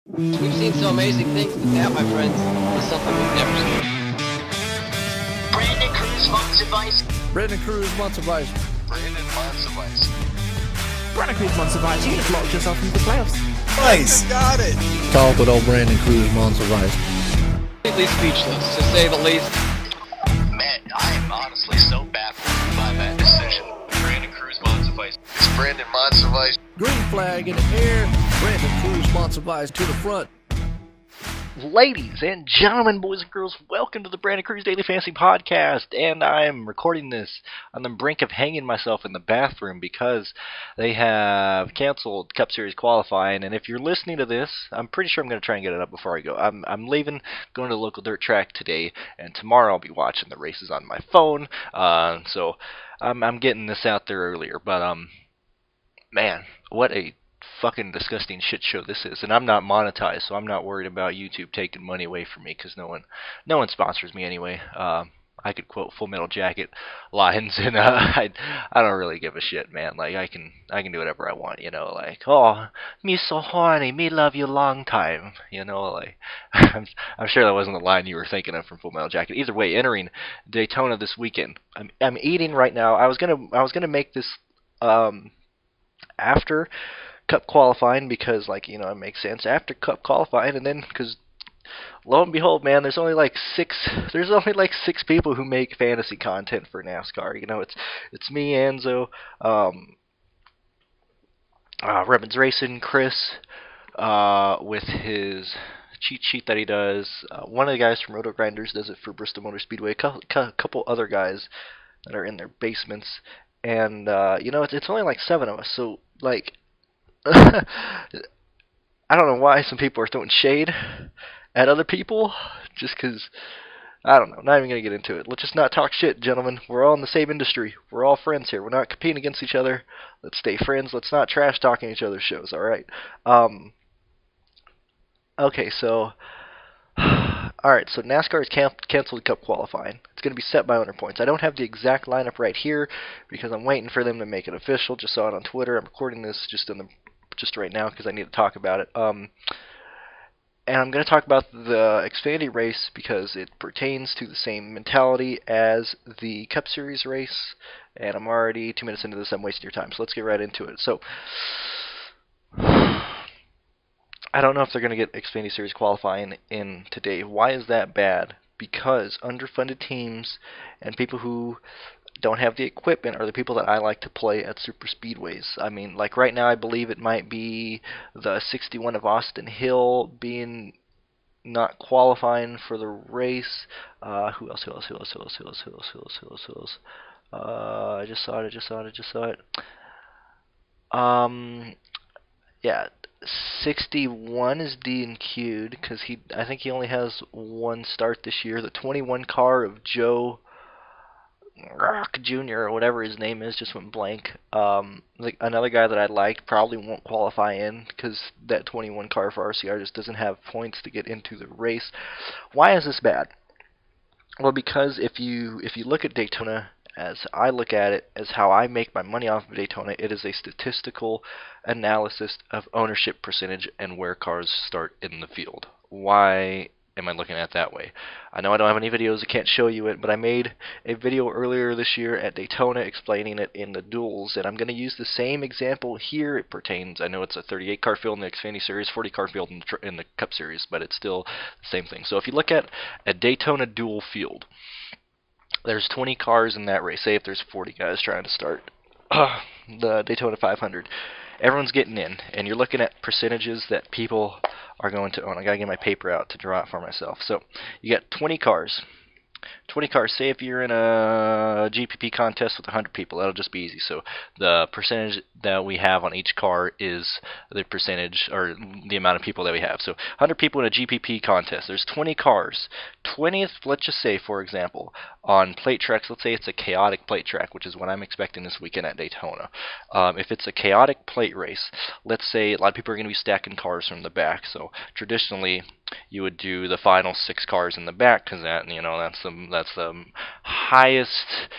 We've seen some amazing things, but that, my friends, is something we've never seen. Brandon Cruz wants advice. Brandon Cruz wants advice. Brandon wants advice. Brandon Cruz wants advice. You have locked yourself into the playoffs. Nice. Got it. Call good old Brandon Cruz wants advice. Completely speechless, to say the least. Man, I am honestly so baffled by that decision. Brandon Cruz wants advice. It's Brandon wants advice. Green flag in the air. Brandon Cruz wants advice to the front. Ladies and gentlemen, boys and girls, welcome to the Brandon Cruz Daily Fantasy Podcast, and I am recording this on the brink of hanging myself in the bathroom because they have canceled Cup Series qualifying, and if you're listening to this, I'm pretty sure I'm going to try and get it up before I go. I'm leaving, going to the local dirt track today, and tomorrow I'll be watching the races on my phone, so I'm getting this out there earlier, but man, what a fucking disgusting shit show this is, and I'm not monetized, so I'm not worried about YouTube taking money away from me because no one sponsors me anyway. I could quote Full Metal Jacket lines, and I don't really give a shit, man. Like I can do whatever I want, you know. Like, oh, me so horny, me love you long time, you know. Like I'm sure that wasn't the line you were thinking of from Full Metal Jacket. Either way, entering Daytona this weekend. I'm eating right now. I was gonna make this after Cup qualifying because, like, you know, it makes sense after Cup qualifying, and then because lo and behold, man, there's only like six people who make fantasy content for NASCAR. You know, it's me, Enzo, Rebens Racing, Chris, with his cheat sheet that he does. One of the guys from Roto Grinders does it for Bristol Motor Speedway. A couple other guys that are in their basements, and you know, it's only like 7 of us, so like. I don't know why some people are throwing shade at other people, just because, I don't know, not even going to get into it. Let's just not talk shit, gentlemen. We're all in the same industry. We're all friends here. We're not competing against each other. Let's stay friends. Let's not trash talking each other's shows, alright? Okay, so, alright, so NASCAR has canceled Cup qualifying. It's going to be set by owner points. I don't have the exact lineup right here because I'm waiting for them to make it official. Just saw it on Twitter. I'm recording this just right now because I need to talk about it. And I'm going to talk about the Xfinity race because it pertains to the same mentality as the Cup Series race, and I'm already 2 minutes into this. I'm wasting your time, so let's get right into it. So, I don't know if they're going to get Xfinity Series qualifying in today. Why is that bad? Because underfunded teams and people who don't have the equipment are the people that I like to play at super speedways. I mean, like right now I believe it might be the 61 of Austin Hill being not qualifying for the race. Who else? I just saw it. Yeah, 61 is DNQ'd because I think he only has one start this year. The 21 car of Joe Rock Jr. or whatever his name is just went blank. Like another guy that I liked probably won't qualify in because that 21 car for RCR just doesn't have points to get into the race. Why is this bad? Well, because if you look at Daytona as I look at it, as how I make my money off of Daytona, it is a statistical analysis of ownership percentage and where cars start in the field. Why am I looking at it that way? I know I don't have any videos, I can't show you it, but I made a video earlier this year at Daytona explaining it in the duels, and I'm going to use the same example here. It pertains, I know it's a 38 car field in the Xfinity Series, 40 car field in the Cup Series, but it's still the same thing. So if you look at a Daytona duel field, there's 20 cars in that race. Say if there's 40 guys trying to start the Daytona 500. Everyone's getting in, and you're looking at percentages that people are going to own. I gotta get my paper out to draw it for myself. So you got 20 cars. 20 cars. Say if you're in a GPP contest with 100 people, that'll just be easy. So the percentage that we have on each car is the percentage or the amount of people that we have. So 100 people in a GPP contest. There's 20 cars. 20th, let's just say, for example, on plate tracks, let's say it's a chaotic plate track, which is what I'm expecting this weekend at Daytona. If it's a chaotic plate race, let's say a lot of people are going to be stacking cars from the back. So traditionally, you would do the final 6 cars in the back, because that's the highest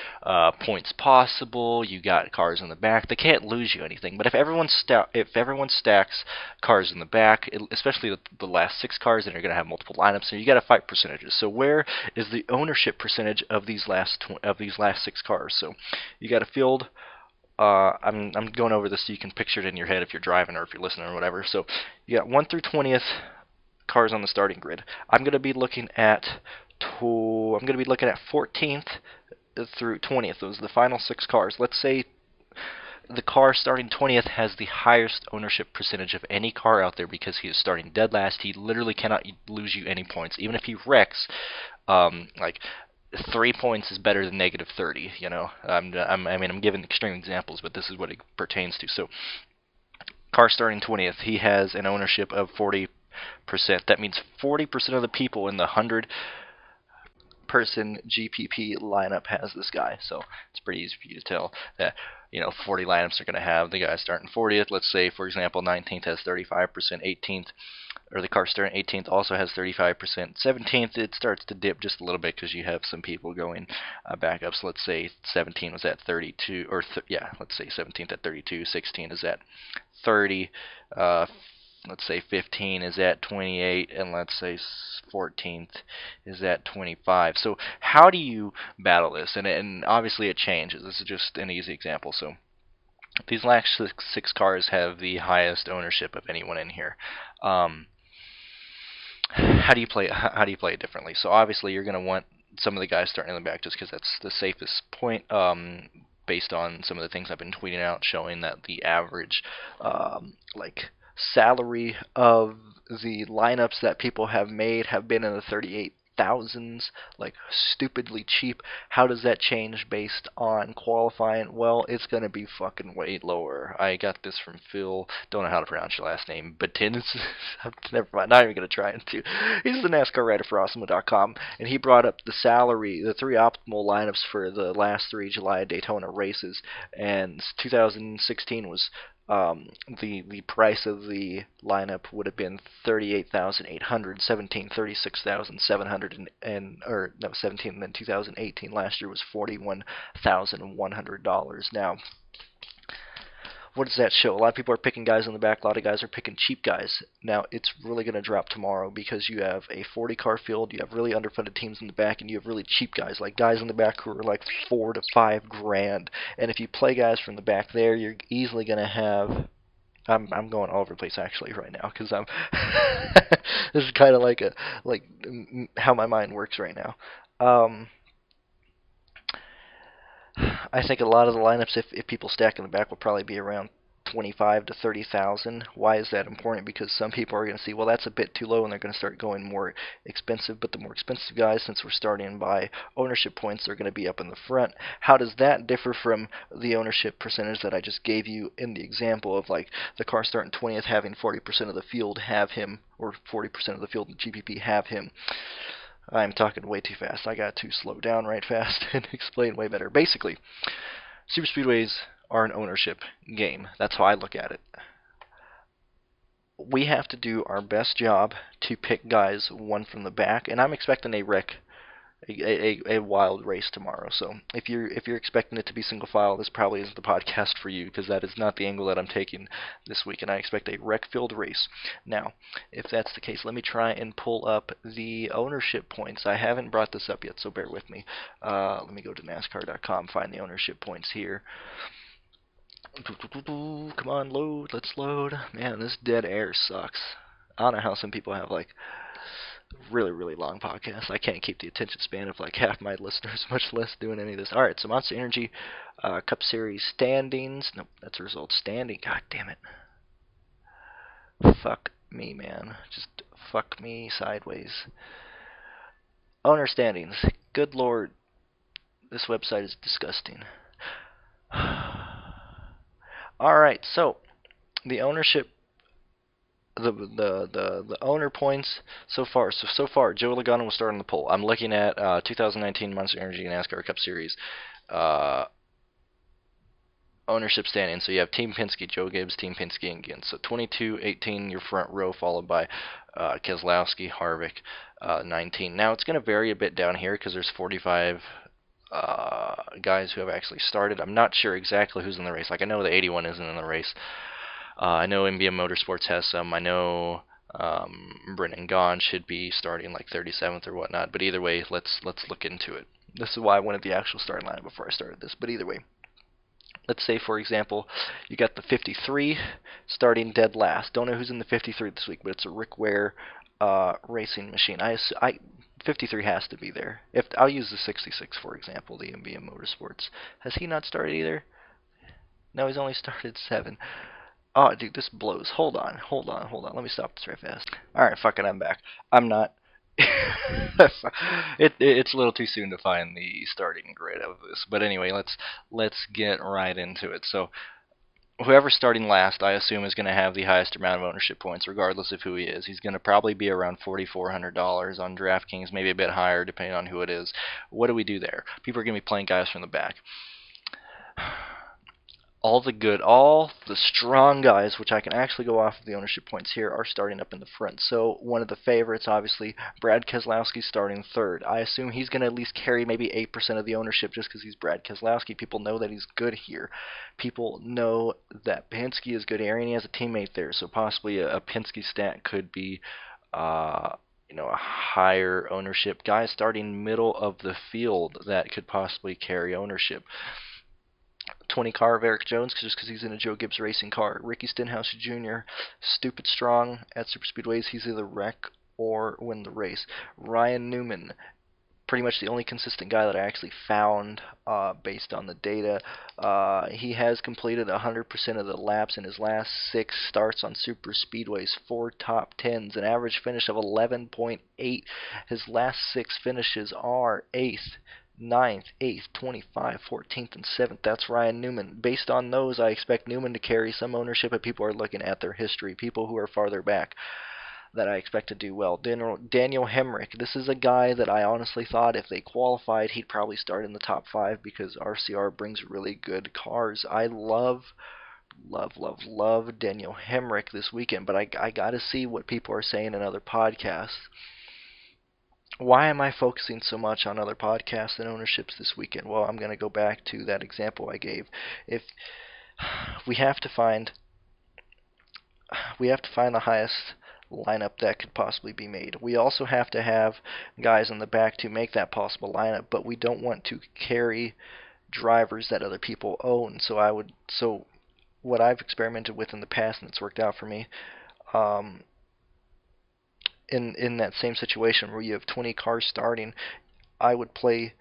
points possible. You got cars in the back; they can't lose you anything. But if everyone stacks cars in the back, especially the last 6 cars, then you're going to have multiple lineups, so you got to fight percentages. So where is the ownership percentage of these last 6 cars? So you got a field. I'm going over this so you can picture it in your head if you're driving or if you're listening or whatever. So you got 1 through 20th cars on the starting grid. I'm going to be looking at 14th through 20th. Those are the final 6 cars. Let's say the car starting 20th has the highest ownership percentage of any car out there because he is starting dead last. He literally cannot lose you any points. Even if he wrecks, like 3 points is better than negative 30. You know, I'm giving extreme examples, but this is what it pertains to. So, car starting 20th, he has an ownership of 40%. That means 40% of the people in the 100-person GPP lineup has this guy. So it's pretty easy for you to tell that 40 lineups are going to have the guy starting 40th. Let's say, for example, 19th has 35%, 18th, or the car starting 18th also has 35%. 17th, it starts to dip just a little bit because you have some people going back up. So let's say 17 was at 32, let's say 17th at 32, 16 is at 30. Let's say 15 is at 28, and let's say 14th is at 25. So how do you battle this? And obviously it changes. This is just an easy example. So these last 6 cars have the highest ownership of anyone in here. How do you play it differently? So obviously you're going to want some of the guys starting in the back just because that's the safest point. Based on some of the things I've been tweeting out, showing that the average salary of the lineups that people have made have been in the 38,000s, like stupidly cheap. How does that change based on qualifying? Well, it's going to be fucking way lower. I got this from Phil, don't know how to pronounce your last name, but never mind, not even going to try it too. He's the NASCAR writer for Awesemo.com, and he brought up the 3 optimal lineups for the last 3 July Daytona races, and 2016 was the price of the lineup would have been 38,800, 17, 36,700, and 17. And then 2018 last year was $41,100. Now, what does that show? A lot of people are picking guys in the back. A lot of guys are picking cheap guys. Now, it's really going to drop tomorrow because you have a 40-car field, you have really underfunded teams in the back, and you have really cheap guys, like guys in the back who are like $4 to $5 grand. And if you play guys from the back there, you're easily going to have... I'm going all over the place actually right now because I'm this is kind of like how my mind works right now. I think a lot of the lineups, if people stack in the back, will probably be around 25 to 30,000. Why is that important? Because some people are going to see, well, that's a bit too low, and they're going to start going more expensive. But the more expensive guys, since we're starting by ownership points, they're going to be up in the front. How does that differ from the ownership percentage that I just gave you in the example of like the car starting 20th having 40% of the field have him, or 40% of the field in GPP have him? I'm talking way too fast. I got to slow down right fast and explain way better. Basically, super speedways are an ownership game. That's how I look at it. We have to do our best job to pick guys one from the back, and I'm expecting a wild race tomorrow. So if you're expecting it to be single file, this probably isn't the podcast for you, because that is not the angle that I'm taking this week, and I expect a wreck-filled race. Now, if that's the case, let me try and pull up the ownership points. I haven't brought this up yet, so bear with me. Let me go to NASCAR.com, find the ownership points here. Come on, load. Let's load. Man, this dead air sucks. I don't know how some people have like really, really long podcasts. I can't keep the attention span of like half my listeners, much less doing any of this. Alright, so Monster Energy Cup Series standings. Nope, that's a result standing. God damn it. Fuck me, man. Just fuck me sideways. Owner standings. Good lord. This website is disgusting. Alright, so the ownership, the owner points so far. So far, Joe Logano will start on the poll. I'm looking at 2019 Monster Energy NASCAR Cup Series. ownership standing. So you have Team Penske, Joe Gibbs, Team Penske, and Ginn. So 22, 18, your front row, followed by Keselowski, Harvick, 19. Now it's going to vary a bit down here because there's 45 guys who have actually started. I'm not sure exactly who's in the race. Like, I know the 81 isn't in the race. I know MBM Motorsports has some. I know Brendan Gaughan should be starting like 37th or whatnot. But either way, let's look into it. This is why I wanted the actual starting line before I started this. But either way, let's say, for example, you got the 53 starting dead last. Don't know who's in the 53 this week, but it's a Rick Ware racing machine. 53 has to be there. If I'll use the 66, for example, the MBM Motorsports. Has he not started either? No, he's only started 7. Oh, dude, this blows. Hold on. Let me stop this right fast. Alright, fuck it, I'm back. I'm not. It's a little too soon to find the starting grid of this. But anyway, let's get right into it. So, whoever's starting last, I assume, is going to have the highest amount of ownership points, regardless of who he is. He's going to probably be around $4,400 on DraftKings, maybe a bit higher, depending on who it is. What do we do there? People are going to be playing guys from the back. All the strong guys, which I can actually go off of the ownership points here, are starting up in the front. So one of the favorites, obviously, Brad Keselowski starting third. I assume he's going to at least carry maybe 8% of the ownership just because he's Brad Keselowski. People know that he's good here. People know that Penske is good here, and he has a teammate there. So possibly a Penske stat could be a higher ownership guy starting middle of the field that could possibly carry ownership. 20 car of Eric Jones, just because he's in a Joe Gibbs racing car. Ricky Stenhouse Jr., stupid strong at super speedways. He's either wreck or win the race. Ryan Newman, pretty much the only consistent guy that I actually found based on the data. He has completed 100% of the laps in his last 6 starts on super speedways, 4 top 10s, an average finish of 11.8. His last 6 finishes are 8th, 9th, 8th, 25, 14th, and 7th. That's Ryan Newman. Based on those, I expect Newman to carry some ownership, but people are looking at their history, people who are farther back that I expect to do well. Daniel Hemrick, this is a guy that I honestly thought if they qualified, he'd probably start in the top 5 because RCR brings really good cars. I love Daniel Hemrick this weekend, but I got to see what people are saying in other podcasts. Why am I focusing so much on other podcasts and ownerships this weekend? Well, I'm going to go back to that example I gave. If we have to find the highest lineup that could possibly be made. We also have to have guys in the back to make that possible lineup, but we don't want to carry drivers that other people own. So what I've experimented with in the past, and it's worked out for me, in that same situation where you have 20 cars starting, I would play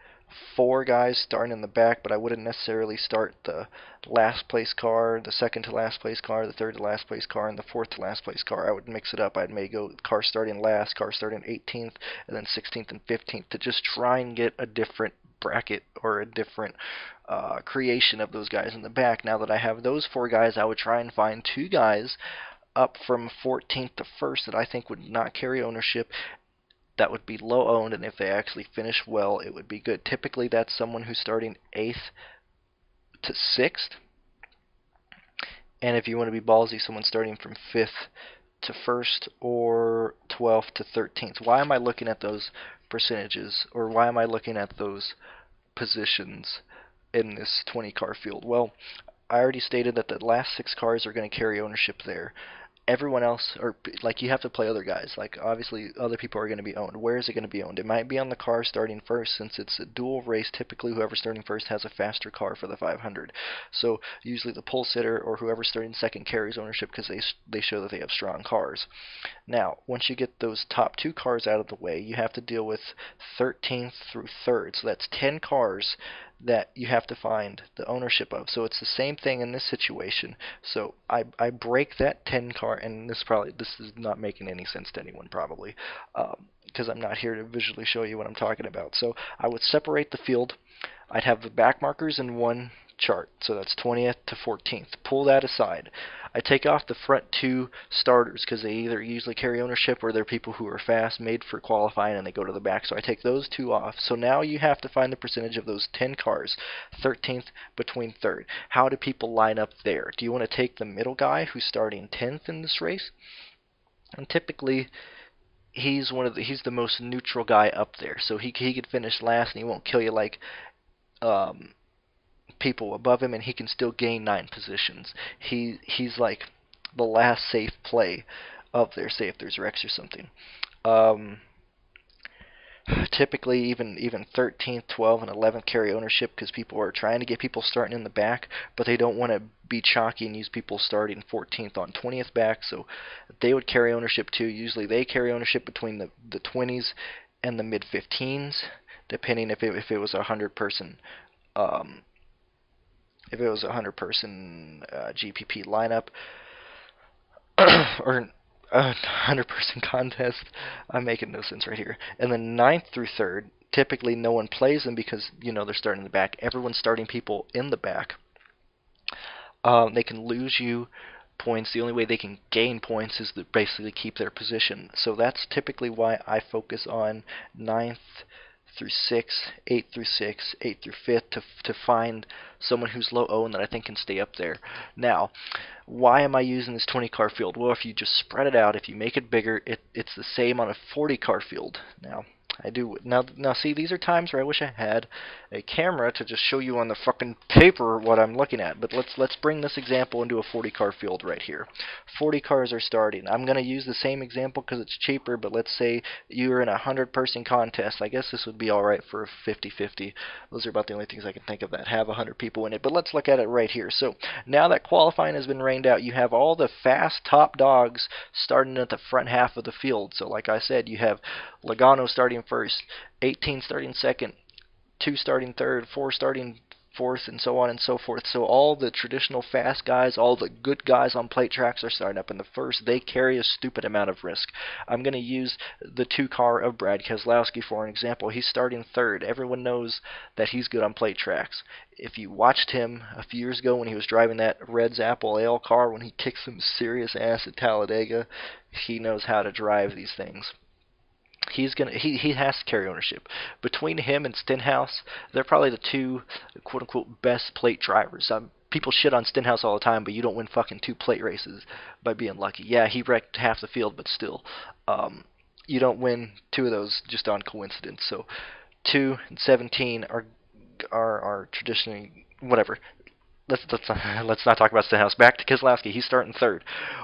4 guys starting in the back, but I wouldn't necessarily start the last place car, the second to last place car, the third to last place car, and the fourth to last place car. I would mix it up. I'd maybe go car starting last, car starting 18th, and then 16th and 15th to just try and get a different bracket or a different creation of those guys in the back. Now that I have those 4 guys, I would try and find 2 guys up from 14th to 1st that I think would not carry ownership, that would be low owned, and if they actually finish well, it would be good. Typically that's someone who's starting 8th to 6th, and if you want to be ballsy, someone starting from 5th to 1st or 12th to 13th. Why am I looking at those percentages, or why am I looking at those positions in this 20 car field? Well, I already stated that the last 6 cars are going to carry ownership there. Everyone else, or like, you have to play other guys. Like, obviously other people are going to be owned. Where is it going to be owned? It might be on the car starting first, since it's a dual race. Typically whoever's starting first has a faster car for the 500. So usually the pole sitter or whoever's starting second carries ownership because they show that they have strong cars. Now, once you get those top 2 cars out of the way, you have to deal with 13th through 3rd. So that's 10 cars that you have to find the ownership of. So it's the same thing in this situation. So I break that 10 car, and this is not making any sense to anyone probably, because I'm not here to visually show you what I'm talking about. So I would separate the field. I'd have the back markers in one chart. So that's 20th to 14th. Pull that aside. I take off the front 2 starters because they either usually carry ownership or they're people who are fast, made for qualifying, and they go to the back. So I take those 2 off. So now you have to find the percentage of those 10 cars, 13th between 3rd. How do people line up there? Do you want to take the middle guy who's starting 10th in this race? And typically, he's the most neutral guy up there. So he could finish last and he won't kill you like people above him, and he can still gain 9 positions. He's like the last safe play up there, say if there's wrecks or something. Typically even 13th, 12th, and 11th carry ownership because people are trying to get people starting in the back, but they don't want to be chalky and use people starting 14th on 20th back, so they would carry ownership too. Usually they carry ownership between the 20s and the mid 15s, depending if it was a 100-person GPP lineup or a 100-person contest. I'm making no sense right here. And then 9th through 3rd, typically no one plays them because they're starting in the back. Everyone's starting people in the back. They can lose you points. The only way they can gain points is to basically keep their position. So that's typically why I focus on 9th through 6, 8th through 6, 8th through 5th to find someone who's low owned that I think can stay up there. Now, why am I using this 20 car field? Well, if you just spread it out, if you make it bigger, it's the same on a 40 car field. Now, I do now see, these are times where I wish I had a camera to just show you on the fucking paper what I'm looking at. But let's bring this example into a 40 car field right here. 40 cars are starting. I'm going to use the same example because it's cheaper, but let's say you're in a 100-person contest. I guess this would be alright for a 50-50. Those are about the only things I can think of that have 100 people in it. But let's look at it right here. So now that qualifying has been rained out, you have all the fast top dogs starting at the front half of the field. So like I said, you have Logano starting first, 18 starting second, 2 starting third, 4 starting fourth, and so on and so forth. So all the traditional fast guys, all the good guys on plate tracks are starting up in the first. They carry a stupid amount of risk. I'm going to use the 2 car of Brad Keselowski for an example. He's starting 3rd. Everyone knows that he's good on plate tracks. If you watched him a few years ago when he was driving that Red's Apple Ale car, when he kicked some serious ass at Talladega, he knows how to drive these things. He has to carry ownership. Between him and Stenhouse, they're probably the 2 quote-unquote best plate drivers. People shit on Stenhouse all the time, but you don't win fucking 2 plate races by being lucky. Yeah, he wrecked half the field, but still, you don't win 2 of those just on coincidence. So 2 and 17 are traditionally whatever. Let's not talk about Stenhouse. Back to Keselowski. He's starting 3rd.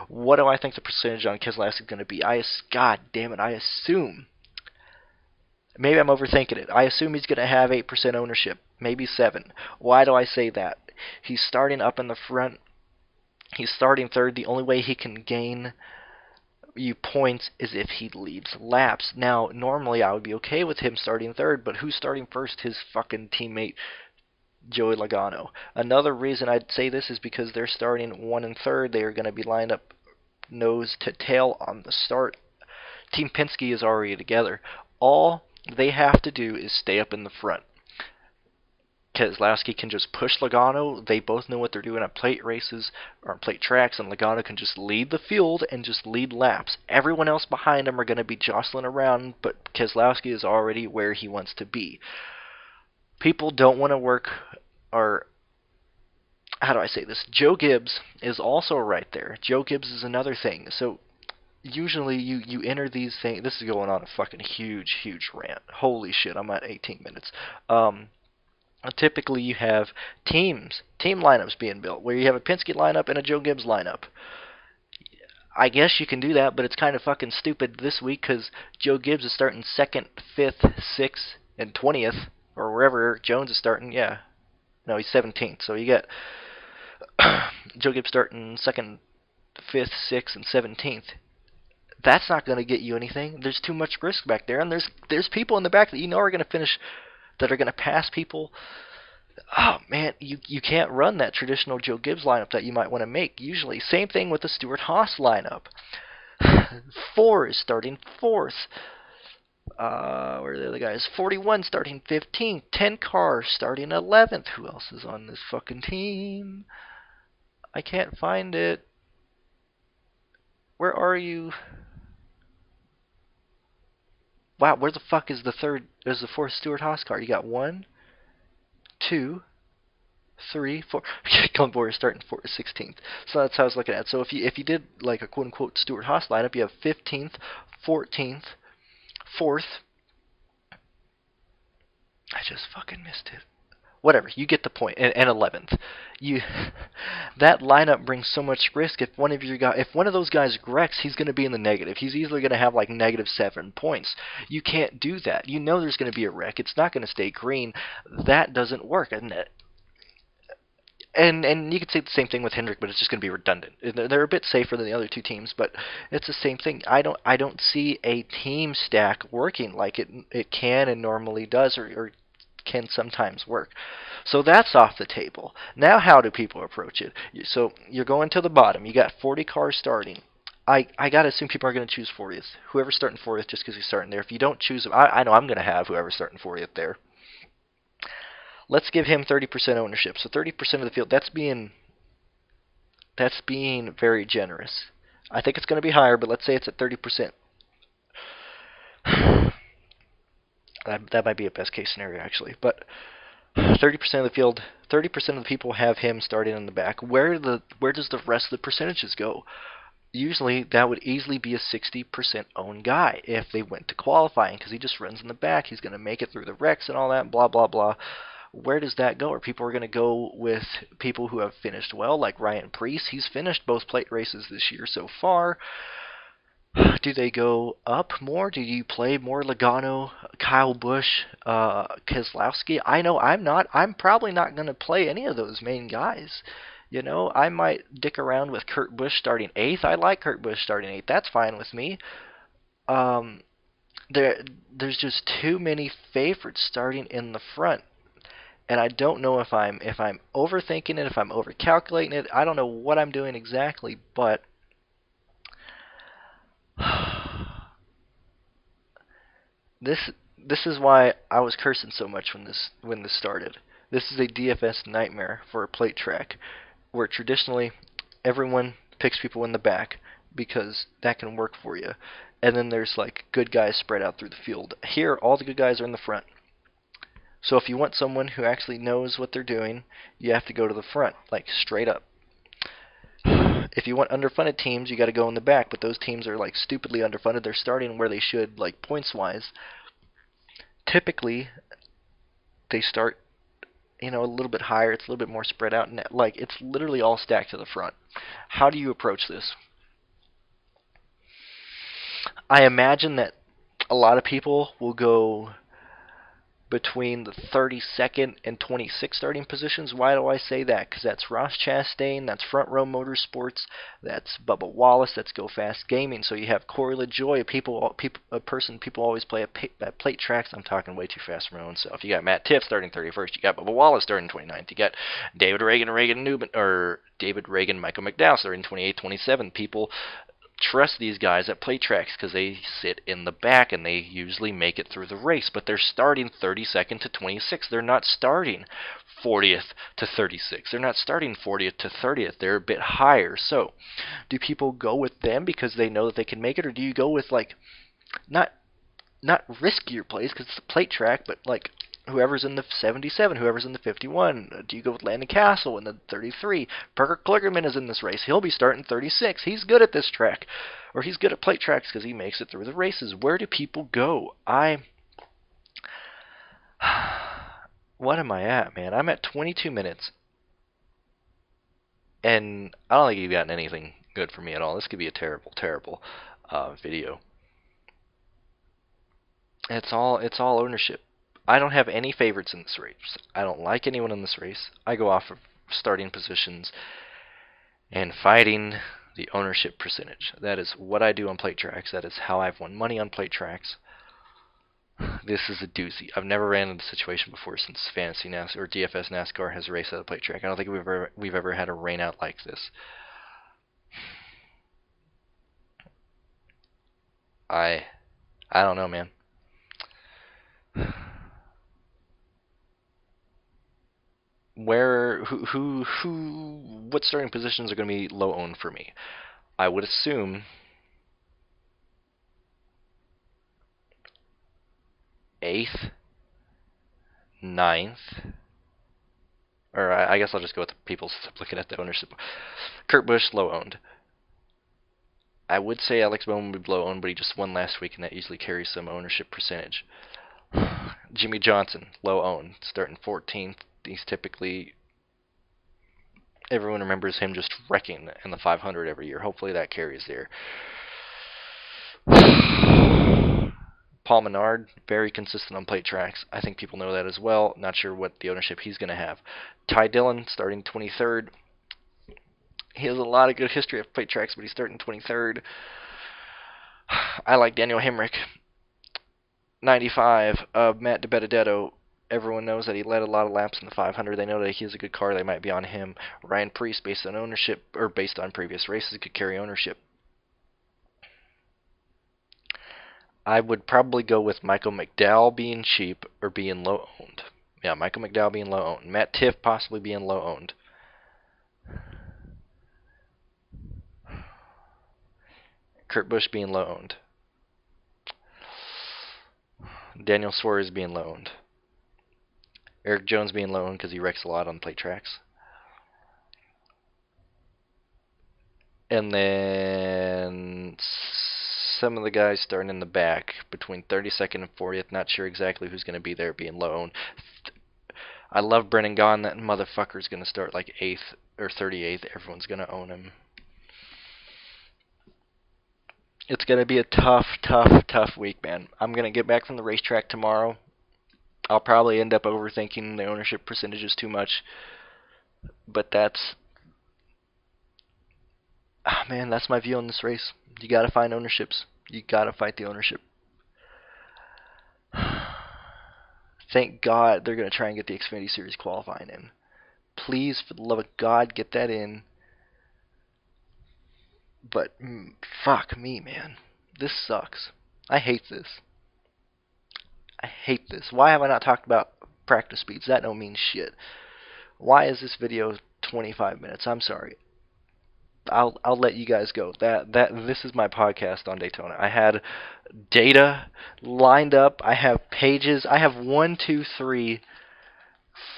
What do I think the percentage on Keselowski is going to be? God damn it, I assume. Maybe I'm overthinking it. I assume he's going to have 8% ownership, maybe 7. Why do I say that? He's starting up in the front. He's starting 3rd. The only way he can gain you points is if he leads laps. Now, normally I would be okay with him starting 3rd, but who's starting first? His fucking teammate Joey Logano. Another reason I'd say this is because they're starting 1 and 3rd. They are going to be lined up nose to tail on the start. Team Penske is already together. All they have to do is stay up in the front. Keselowski can just push Logano. They both know what they're doing on plate races or on plate tracks, and Logano can just lead the field and just lead laps. Everyone else behind him are going to be jostling around, but Keselowski is already where he wants to be. People don't want to work, or how do I say this? Joe Gibbs is also right there. Joe Gibbs is another thing. So usually you enter these things. This is going on a fucking huge rant. Holy shit, I'm at 18 minutes. Typically you have team lineups being built where you have a Penske lineup and a Joe Gibbs lineup. I guess you can do that, but it's kind of fucking stupid this week because Joe Gibbs is starting 2nd, 5th, 6th, and 20th. Or wherever Jones is starting, yeah. No, he's 17th. So you get Joe Gibbs starting 2nd, 5th, 6th, and 17th. That's not going to get you anything. There's too much risk back there. And there's people in the back that you know are going to finish, that are going to pass people. Oh, man, you can't run that traditional Joe Gibbs lineup that you might want to make usually. Same thing with the Stewart-Haas lineup. 4 is starting 4th. Where are the other guys? 41 starting 15th. 10 car starting 11th. Who else is on this fucking team? I can't find it. Where are you? Wow, where the fuck is the third? There's the fourth Stuart Haas car. You got 1, 2, 3, 4. Glenn starting 16th. So that's how I was looking at it. So if you did like a quote unquote Stuart Haas lineup, you have 15th, 14th, 4th. I just fucking missed it. Whatever, you get the point. And 11th. That lineup brings so much risk. If one of those guys wrecks, he's going to be in the negative. He's easily going to have like -7 points. You can't do that. You know there's going to be a wreck. It's not going to stay green. That doesn't work. And you could say the same thing with Hendrick, but it's just going to be redundant. They're a bit safer than the other two teams, but it's the same thing. I don't see a team stack working like it can and normally does, or can sometimes work. So that's off the table. Now how do people approach it? So you're going to the bottom. You got 40 cars starting. I got to assume people are going to choose 40th. Whoever's starting 40th just because he's starting there. If you don't choose him, I know I'm going to have whoever's starting 40th there. Let's give him 30% ownership. So 30% of the field, that's being very generous. I think it's going to be higher, but let's say it's at 30%. That might be a best case scenario, actually. But 30% of the field, 30% of the people have him starting in the back. Where does the rest of the percentages go? Usually, that would easily be a 60% owned guy if they went to qualifying, because he just runs in the back. He's going to make it through the wrecks and all that, blah, blah, blah. Where does that go? Or people are going to go with people who have finished well, like Ryan Preece. He's finished both plate races this year so far. Do they go up more? Do you play more Logano, Kyle Busch, Keselowski? I know I'm not. I'm probably not going to play any of those main guys. You know, I might dick around with Kurt Busch starting 8th. I like Kurt Busch starting 8th. That's fine with me. There's just too many favorites starting in the front. And I don't know if I'm overthinking it, if I'm overcalculating it. I don't know what I'm doing exactly, but this is why I was cursing so much when this started. This is a DFS nightmare for a plate track, where traditionally everyone picks people in the back because that can work for you, and then there's like good guys spread out through the field. Here, all the good guys are in the front. So if you want someone who actually knows what they're doing, you have to go to the front, like straight up. If you want underfunded teams, you got to go in the back, but those teams are like stupidly underfunded. They're starting where they should, like points-wise. Typically, they start, a little bit higher. It's a little bit more spread out, and like it's literally all stacked to the front. How do you approach this? I imagine that a lot of people will go between the 32nd and 26th starting positions. Why do I say that? Because that's Ross Chastain, that's Front Row Motorsports, that's Bubba Wallace, that's Go Fast Gaming. So you have Corey LaJoie, a person people always play at plate tracks. I'm talking way too fast for my own self. You got Matt Tiff starting 31st. You got Bubba Wallace starting 29th. You got David Reagan, Michael McDowell starting 28th, 27th. People trust these guys at plate tracks because they sit in the back and they usually make it through the race, but they're starting 32nd to 26th. They're not starting 40th to 36th. They're not starting 40th to 30th. They're a bit higher. So do people go with them because they know that they can make it, or do you go with like not riskier plays because it's a plate track, but like whoever's in the 77, whoever's in the 51. Do you go with Landon Castle in the 33? Parker Kligerman is in this race. He'll be starting 36. He's good at this track. Or he's good at plate tracks because he makes it through the races. Where do people go? What am I at, man? I'm at 22 minutes. And I don't think you've gotten anything good from me at all. This could be a terrible, terrible video. It's all ownership. I don't have any favorites in this race. I don't like anyone in this race. I go off of starting positions and fighting the ownership percentage. That is what I do on plate tracks. That is how I've won money on plate tracks. This is a doozy. I've never ran into a situation before since Fantasy NASCAR or DFS NASCAR has raced at a plate track. I don't think we've ever had a rain out like this. I don't know, man. What starting positions are going to be low owned for me? I would assume 8th, 9th, or I guess I'll just go with the people looking at the ownership. Kurt Busch, low owned. I would say Alex Bowman would be low owned, but he just won last week, and that usually carries some ownership percentage. Jimmy Johnson, low owned, starting 14th. He's typically, everyone remembers him just wrecking in the 500 every year. Hopefully that carries there. Paul Menard, very consistent on plate tracks. I think people know that as well. Not sure what the ownership he's going to have. Ty Dillon, starting 23rd. He has a lot of good history of plate tracks, but he's starting 23rd. I like Daniel Hemrick. 95 of Matt DiBenedetto. Everyone knows that he led a lot of laps in the 500. They know that he has a good car. They might be on him. Ryan Preece, based on ownership, or based on previous races, could carry ownership. I would probably go with Michael McDowell being cheap or being low owned. Yeah, Michael McDowell being low owned. Matt Tiff possibly being low owned. Kurt Busch being low owned. Daniel Suarez being low owned. Eric Jones being low owned because he wrecks a lot on plate tracks. And then some of the guys starting in the back between 32nd and 40th. Not sure exactly who's going to be there being low owned. I love Brennan Gaughan. That motherfucker's going to start like 8th or 38th. Everyone's going to own him. It's going to be a tough week, man. I'm going to get back from the racetrack tomorrow. I'll probably end up overthinking the ownership percentages too much. But that's... man, that's my view on this race. You got to find ownerships. You got to fight the ownership. Thank God they're going to try and get the Xfinity Series qualifying in. Please, for the love of God, get that in. But, fuck me, man. This sucks. I hate this. I hate this. Why have I not talked about practice speeds? That don't mean shit. Why is this video 25 minutes? I'm sorry. I'll let you guys go. This is my podcast on Daytona. I had data lined up. I have pages. I have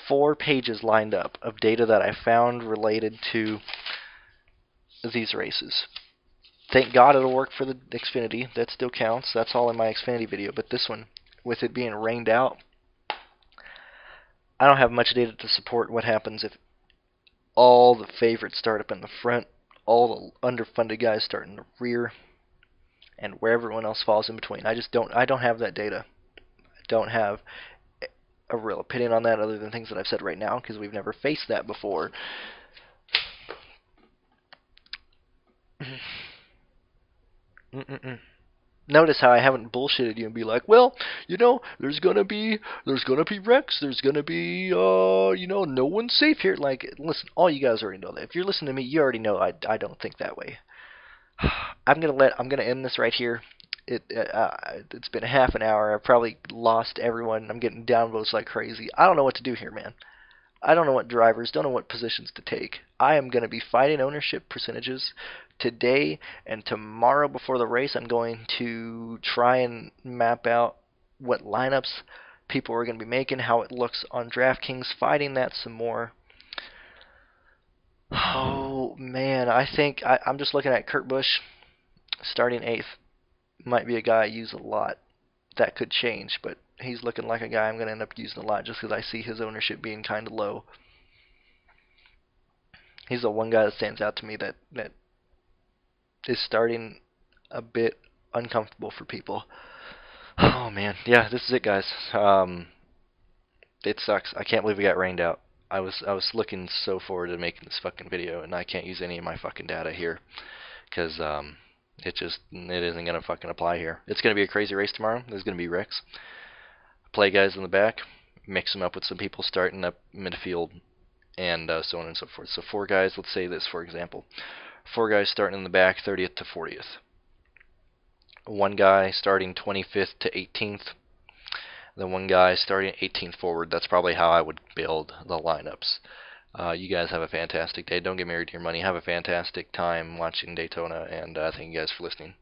4 pages lined up of data that I found related to these races. Thank God it'll work for the Xfinity. That still counts. That's all in my Xfinity video. But this one, with it being rained out, I don't have much data to support what happens if all the favorites start up in the front, all the underfunded guys start in the rear, and where everyone else falls in between. I don't have that data. I don't have a real opinion on that other than things that I've said right now because we've never faced that before. Notice how I haven't bullshitted you and be like, well, you know, there's gonna be wrecks, there's gonna be you know, no one's safe here. Like, listen, all you guys already know that. If you're listening to me, you already know I don't think that way. I'm gonna end this right here. It's been half an hour. I've probably lost everyone. I'm getting downvotes like crazy. I don't know what to do here, man. I don't know what drivers, don't know what positions to take. I am going to be fighting ownership percentages today and tomorrow before the race. I'm going to try and map out what lineups people are going to be making, how it looks on DraftKings, fighting that some more. Oh, man, I think I'm just looking at Kurt Busch starting 8th. Might be a guy I use a lot. That could change, but he's looking like a guy I'm going to end up using a lot just because I see his ownership being kind of low. He's the one guy that stands out to me that is starting a bit uncomfortable for people. Oh, man. Yeah, this is it, guys. It sucks. I can't believe we got rained out. I was looking so forward to making this fucking video, and I can't use any of my fucking data here because it isn't going to fucking apply here. It's going to be a crazy race tomorrow. There's going to be wrecks. Play guys in the back, mix them up with some people starting up midfield, and so on and so forth. So 4 guys, let's say this for example. 4 guys starting in the back, 30th to 40th. 1 guy starting 25th to 18th. then one guy starting at 18 forward. That's probably how I would build the lineups. You guys have a fantastic day. Don't get married to your money. Have a fantastic time watching Daytona, and thank you guys for listening.